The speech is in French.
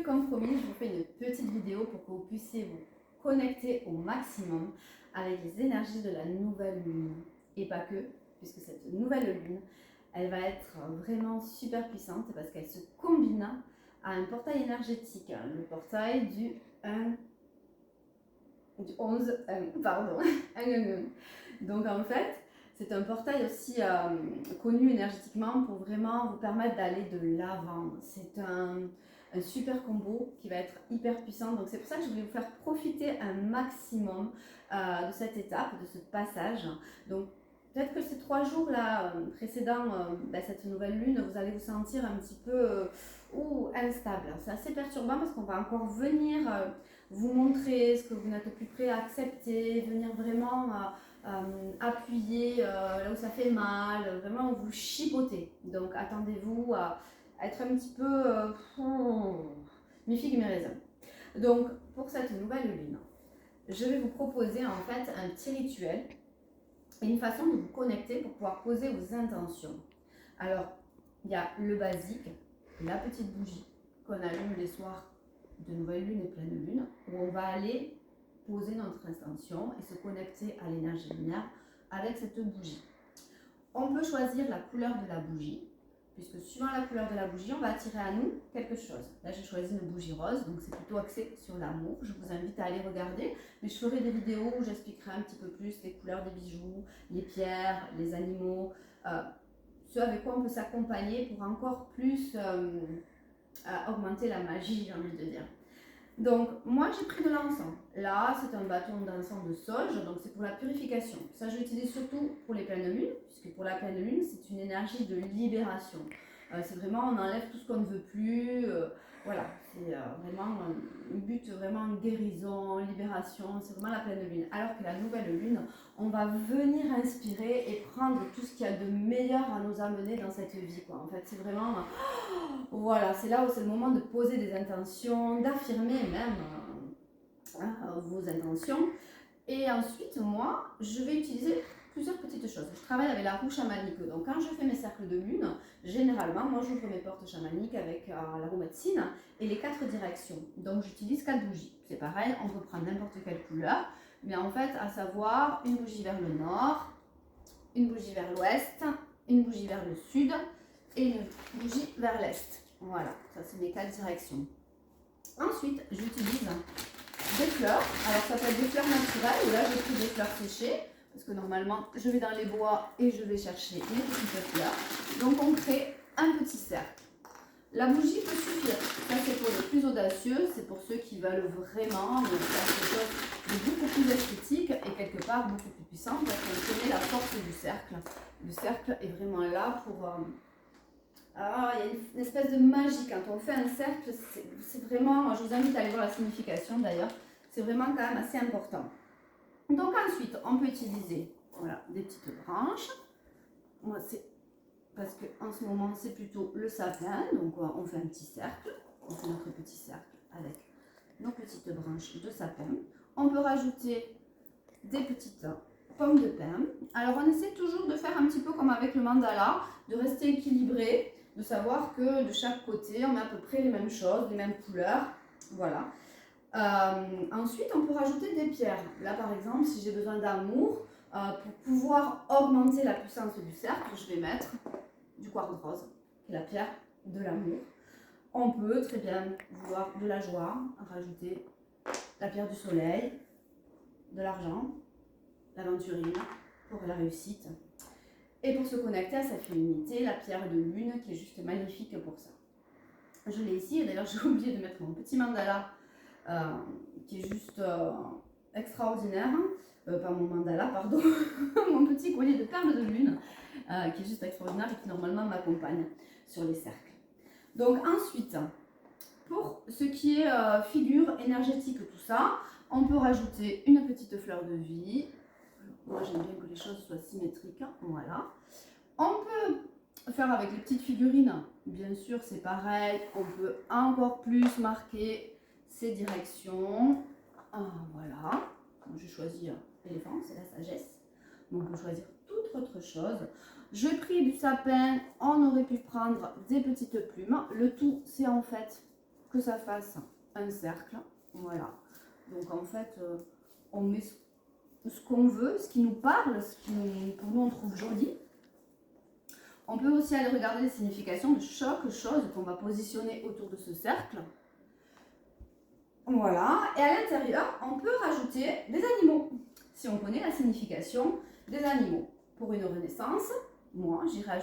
comme promis, je vous fais une petite vidéo pour que vous puissiez vous connecter au maximum avec les énergies de la nouvelle lune. Et pas que, puisque cette nouvelle lune, elle va être vraiment super puissante parce qu'elle se combine à un portail énergétique, le portail du 11, pardon, 1. Donc en fait, c'est un portail aussi connu énergétiquement pour vraiment vous permettre d'aller de l'avant. C'est un super combo qui va être hyper puissant. Donc c'est pour ça que je voulais vous faire profiter un maximum de cette étape, de ce passage. Donc peut-être que ces 3 jours là précédant cette nouvelle lune, vous allez vous sentir un petit peu instable. C'est assez perturbant parce qu'on va encore venir vous montrer ce que vous n'êtes plus prêt à accepter, venir vraiment appuyer là où ça fait mal, vraiment vous chipoter. Donc attendez-vous à être un petit peu mes figues et mes raisins. Donc pour cette nouvelle lune, je vais vous proposer en fait un petit rituel et une façon de vous connecter pour pouvoir poser vos intentions. Alors il y a le basique, la petite bougie qu'on allume les soirs de nouvelle lune et pleine lune, où on va aller poser notre intention et se connecter à l'énergie lunaire avec cette bougie. On peut choisir la couleur de la bougie, puisque suivant la couleur de la bougie, on va attirer à nous quelque chose. Là, j'ai choisi une bougie rose, donc c'est plutôt axé sur l'amour. Je vous invite à aller regarder, mais je ferai des vidéos où j'expliquerai un petit peu plus les couleurs des bijoux, les pierres, les animaux, ce avec quoi on peut s'accompagner pour encore plus augmenter la magie, j'ai envie de dire. Donc moi j'ai pris de l'encens. Là c'est un bâton d'encens de sauge, donc c'est pour la purification. Ça je l'utilise surtout pour les pleines lunes, puisque pour la pleine lune c'est une énergie de libération. C'est vraiment on enlève tout ce qu'on ne veut plus. Voilà, c'est vraiment un but vraiment guérison, libération, c'est vraiment la pleine lune. Alors que la nouvelle lune, on va venir inspirer et prendre tout ce qu'il y a de meilleur à nous amener dans cette vie, quoi. En fait c'est vraiment... Voilà, c'est là où c'est le moment de poser des intentions, d'affirmer même vos intentions. Et ensuite, moi, je vais utiliser plusieurs petites choses. Je travaille avec la roue chamanique. Donc, quand je fais mes cercles de lune, généralement, moi, j'ouvre mes portes chamaniques avec la roue médecine et les 4 directions. Donc, j'utilise 4 bougies. C'est pareil, on peut prendre n'importe quelle couleur. Mais en fait, à savoir, une bougie vers le nord, une bougie vers l'ouest, une bougie vers le sud et une bougie vers l'est. Voilà, ça c'est mes 4 directions. Ensuite, j'utilise des fleurs. Alors ça peut être des fleurs naturelles, ou là j'ai pris des fleurs séchées, parce que normalement je vais dans les bois et je vais chercher mes petites fleurs. Donc on crée un petit cercle. La bougie peut suffire. Ça c'est pour les plus audacieux, c'est pour ceux qui veulent vraiment faire quelque chose de beaucoup plus esthétique et quelque part beaucoup plus puissant, parce qu'on connaît la force du cercle. Le cercle est vraiment là pour... il y a une espèce de magie quand on fait un cercle, c'est vraiment, je vous invite à aller voir la signification d'ailleurs, c'est vraiment quand même assez important. Donc ensuite, on peut utiliser voilà, des petites branches. Moi, c'est parce qu'en ce moment, c'est plutôt le sapin, donc on fait un petit cercle, on fait notre petit cercle avec nos petites branches de sapin. On peut rajouter des petites pommes de pin. Alors on essaie toujours de faire un petit peu comme avec le mandala, de rester équilibré, de savoir que de chaque côté, on a à peu près les mêmes choses, les mêmes couleurs. Voilà. Ensuite, on peut rajouter des pierres. Là, par exemple, si j'ai besoin d'amour, pour pouvoir augmenter la puissance du cercle, je vais mettre du quartz rose, qui est la pierre de l'amour. On peut très bien vouloir de la joie, rajouter la pierre du soleil, de l'argent, l'aventurine pour la réussite. Et pour se connecter à sa féminité, la pierre de lune qui est juste magnifique pour ça. Je l'ai ici, et d'ailleurs j'ai oublié de mettre mon petit mandala qui est juste extraordinaire. Pas mon mandala, pardon, mon petit collier de perles de lune qui est juste extraordinaire et qui normalement m'accompagne sur les cercles. Donc ensuite, pour ce qui est figure énergétique, tout ça, on peut rajouter une petite fleur de vie. Moi j'aime bien que les choses soient symétriques, voilà. On peut faire avec les petites figurines, bien sûr c'est pareil, on peut encore plus marquer ces directions. Voilà, j'ai choisi l'éléphant, c'est la sagesse, donc on peut choisir toute autre chose. Je pris du sapin, on aurait pu prendre des petites plumes, le tout c'est en fait que ça fasse un cercle. Voilà. Donc en fait, on met ce qu'on veut, ce qui nous parle, ce qui pour nous on trouve joli. On peut aussi aller regarder les significations de chaque chose qu'on va positionner autour de ce cercle. Voilà. Et à l'intérieur, on peut rajouter des animaux. Si on connaît la signification des animaux. Pour une renaissance, moi, j'irai ajouter